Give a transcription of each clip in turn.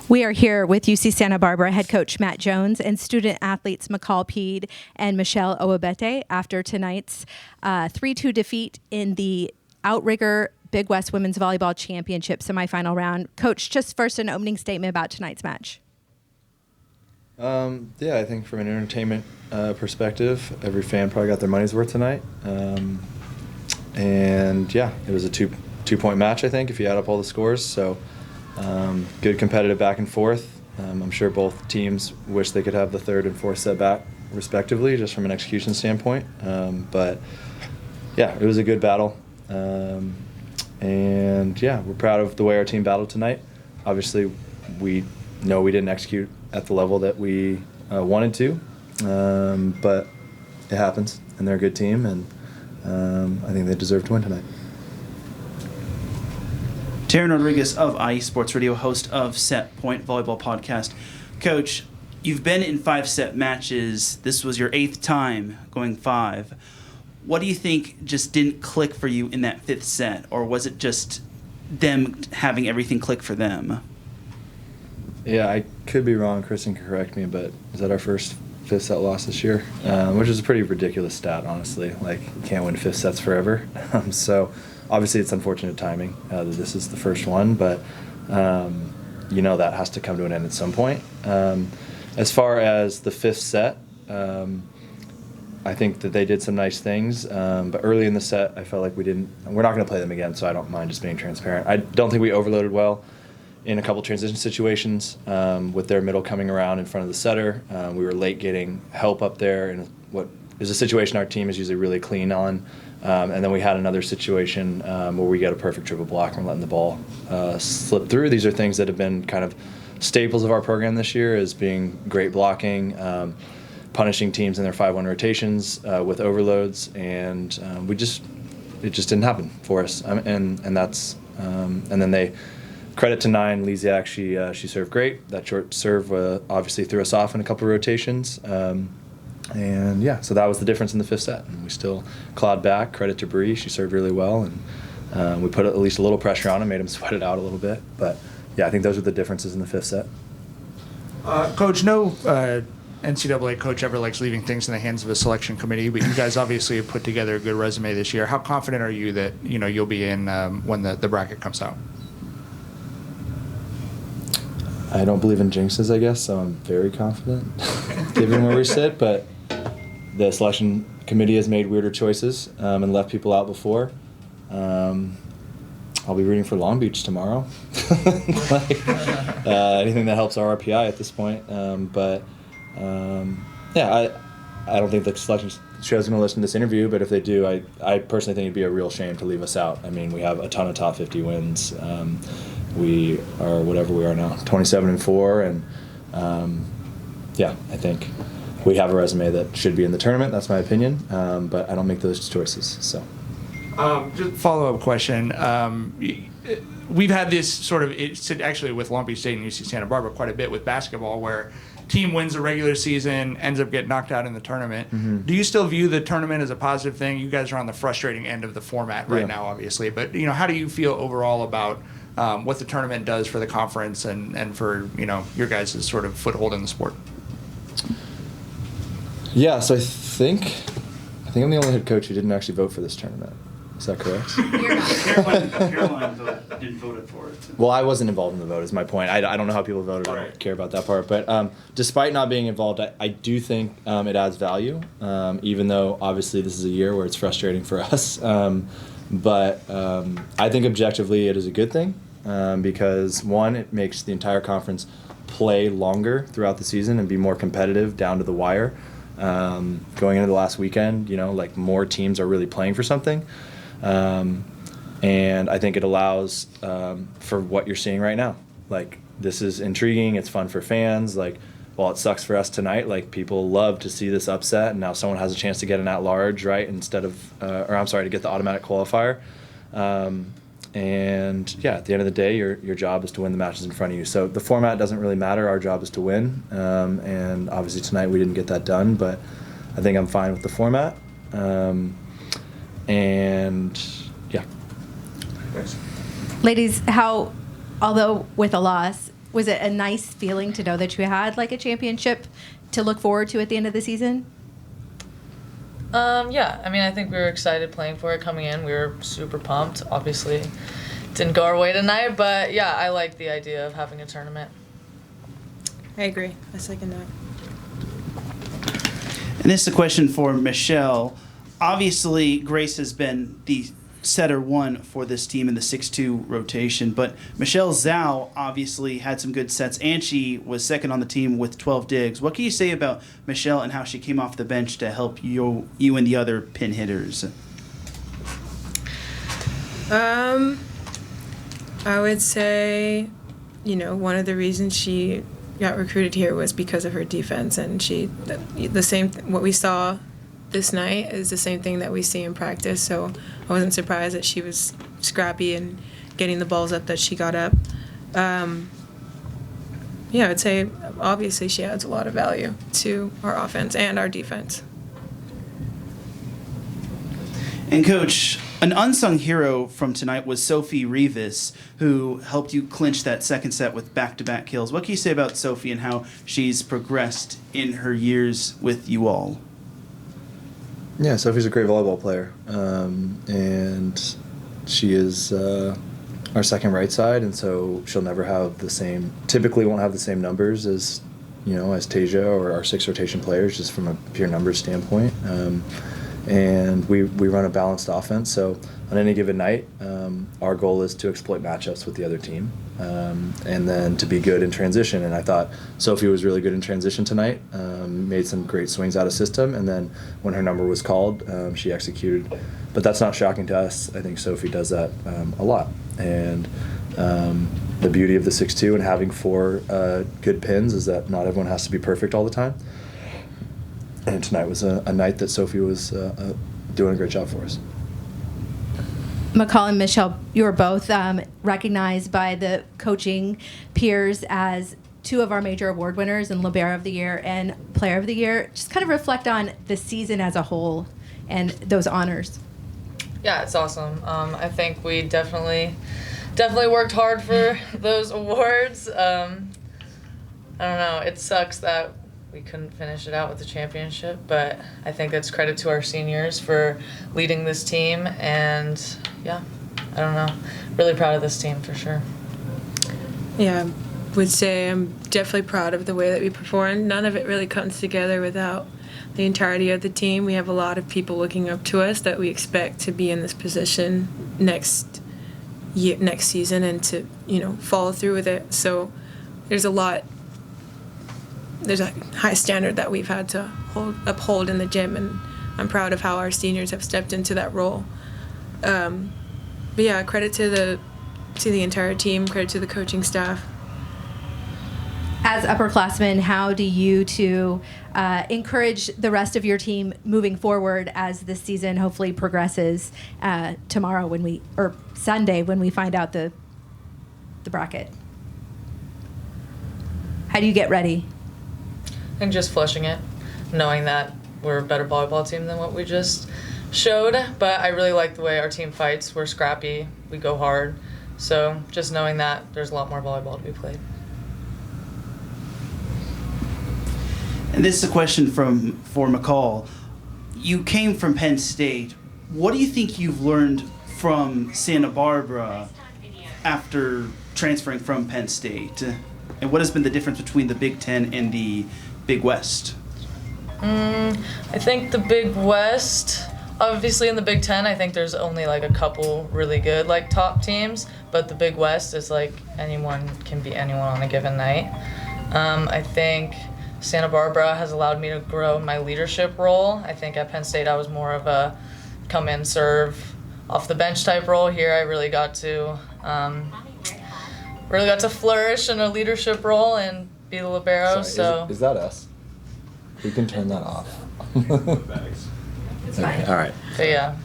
We are here with UC Santa Barbara head coach Matt Jones and student athletes Macall Peed and Michelle Ohwobete after tonight's 3-2 defeat in the Outrigger Big West Women's Volleyball Championship semifinal round. Coach, just first an opening statement about tonight's match. Yeah, I think from an entertainment perspective, every fan probably got their money's worth tonight. And yeah, it was a two-point match, I think, if you add up all the scores. So good competitive back and forth. I'm sure both teams wish they could have the third and fourth set back, respectively, just from an execution standpoint. But yeah, it was a good battle. And yeah, we're proud of the way our team battled tonight. Obviously, we know we didn't execute at the level that we wanted to, but it happens, and they're a good team, and I think they deserve to win tonight. Taryn Rodriguez of IE Sports Radio, host of Set Point Volleyball Podcast. Coach, you've been in 5-set matches. This was your 8th time going 5. What do you think just didn't click for you in that 5th set, or was it just them having everything click for them? Yeah, I could be wrong. Kristen can correct me, but is that our first 5th set loss this year? Which is a pretty ridiculous stat, honestly. Like, you can't win 5th sets forever. So obviously it's unfortunate timing that this is the first one, but you know that has to come to an end at some point. As far as the 5th set, I think that they did some nice things, but early in the set I felt like we're not going to play them again, so I don't mind just being transparent. I don't think we overloaded well in a couple transition situations with their middle coming around in front of the setter. We were late getting help up there in what is a situation our team is usually really clean on. And then we had another situation where we got a perfect triple block and letting the ball slip through. These are things that have been kind of staples of our program this year, as being great blocking, punishing teams in their 5-1 rotations with overloads, and it just didn't happen for us. And that's and then they. Credit to 9, Lisiak, she served great. That short serve obviously threw us off in a couple of rotations. And yeah, so that was the difference in the 5th set. And we still clawed back. Credit to Bree, she served really well. And we put at least a little pressure on him, made him sweat it out a little bit. But yeah, I think those are the differences in the 5th set. Coach, no NCAA coach ever likes leaving things in the hands of a selection committee, but you guys obviously have put together a good resume this year. How confident are you that you'll be in when the bracket comes out? I don't believe in jinxes, I guess, so I'm very confident given where we sit. But the selection committee has made weirder choices and left people out before. I'll be rooting for Long Beach tomorrow. Anything that helps our RPI at this point. Yeah, I don't think the selection show's going to listen to this interview, but if they do, I personally think it'd be a real shame to leave us out. I mean, we have a ton of top 50 wins. We are whatever we are now, 27-4, and yeah, I think we have a resume that should be in the tournament. That's my opinion, but I don't make those choices. So, just a follow-up question. We've had this sort of actually with Long Beach State and UC Santa Barbara quite a bit with basketball, where team wins the regular season, ends up getting knocked out in the tournament. Mm-hmm. Do you still view the tournament as a positive thing? You guys are on the frustrating end of the format right now, obviously, but how do you feel overall about what the tournament does for the conference and for your guys' sort of foothold in the sport? Yeah, so I think I'm the only head coach who didn't actually vote for this tournament. Is that correct? You're not. Caroline didn't vote for it. Well, I wasn't involved in the vote, is my point. I don't know how people voted. I don't care about that part. But despite not being involved, I do think it adds value, even though obviously this is a year where it's frustrating for us. But I think objectively it is a good thing because, one, it makes the entire conference play longer throughout the season and be more competitive down to the wire. Going into the last weekend, like more teams are really playing for something. And I think it allows for what you're seeing right now. Like, this is intriguing. It's fun for fans. Like, while it sucks for us tonight, like, people love to see this upset, and now someone has a chance to get an at-large, right, instead of, to get the automatic qualifier. And yeah, at the end of the day, your job is to win the matches in front of you. So the format doesn't really matter. Our job is to win. And obviously tonight we didn't get that done, but I think I'm fine with the format. And yeah. Ladies, although with a loss, Was it a nice feeling to know that you had like a championship to look forward to at the end of the season? Yeah, I mean, I think we were excited playing for it coming in. We were super pumped. Obviously, didn't go our way tonight, but yeah, I like the idea of having a tournament. I agree. I second that. And this is a question for Michelle. Obviously, Grace has been the setter one for this team in the 6-2 rotation, but Michelle Zhao obviously had some good sets, and she was second on the team with 12 digs. What can you say about Michelle and how she came off the bench to help you and the other pin hitters? I would say, one of the reasons she got recruited here was because of her defense, and what we saw this night is the same thing that we see in practice, so I wasn't surprised that she was scrappy and getting the balls up that she got up. I'd say obviously she adds a lot of value to our offense and our defense. And Coach, an unsung hero from tonight was Sophie Rivas, who helped you clinch that second set with back-to-back kills. What can you say about Sophie and how she's progressed in her years with you all? Yeah, Sophie's a great volleyball player, and she is our second right side, and so she'll never have typically won't have the same numbers as Tasia or our 6 rotation players, just from a pure numbers standpoint. And we run a balanced offense, so on any given night, our goal is to exploit matchups with the other team, and then to be good in transition. And I thought Sophie was really good in transition tonight, made some great swings out of system, and then when her number was called, she executed. But that's not shocking to us. I think Sophie does that a lot. And the beauty of the 6-2 and having 4 good pins is that not everyone has to be perfect all the time. And tonight was a night that Sophie was doing a great job for us. Macall and Michelle, you were both recognized by the coaching peers as 2 of our major award winners in Libero of the Year and Player of the Year. Just kind of reflect on the season as a whole and those honors. Yeah, it's awesome. I think we definitely worked hard for those awards. I don't know. It sucks that we couldn't finish it out with the championship, but I think that's credit to our seniors for leading this team, and yeah, I don't know. Really proud of this team for sure. Yeah, I would say I'm definitely proud of the way that we performed. None of it really comes together without the entirety of the team. We have a lot of people looking up to us that we expect to be in this position next season and to, follow through with it. So there's a high standard that we've had to uphold in the gym, and I'm proud of how our seniors have stepped into that role. But yeah, credit to the entire team, credit to the coaching staff. As upperclassmen, how do you two encourage the rest of your team moving forward as this season hopefully progresses tomorrow or Sunday when we find out the bracket? How do you get ready? And just flushing it, knowing that we're a better volleyball team than what we just showed. But I really like the way our team fights. We're scrappy, we go hard. So just knowing that there's a lot more volleyball to be played. And this is a question for Macall. You came from Penn State. What do you think you've learned from Santa Barbara after transferring from Penn State? And what has been the difference between the Big Ten and the Big West? I think the Big West, obviously in the Big Ten, I think there's only like a couple really good top teams, but the Big West is anyone can beat anyone on a given night. I think Santa Barbara has allowed me to grow my leadership role. I think at Penn State I was more of a come in, serve, off the bench type role. Here I really got to flourish in a leadership role and be the libero. Is that us? We can turn that off. It's fine. All right. But yeah.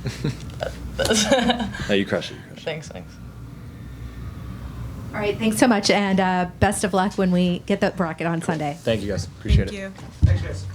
No, you crush it. Thanks. All right, thanks so much, and best of luck when we get the bracket on Sunday. Thank you, guys. Appreciate it. Thank you. Thanks, guys.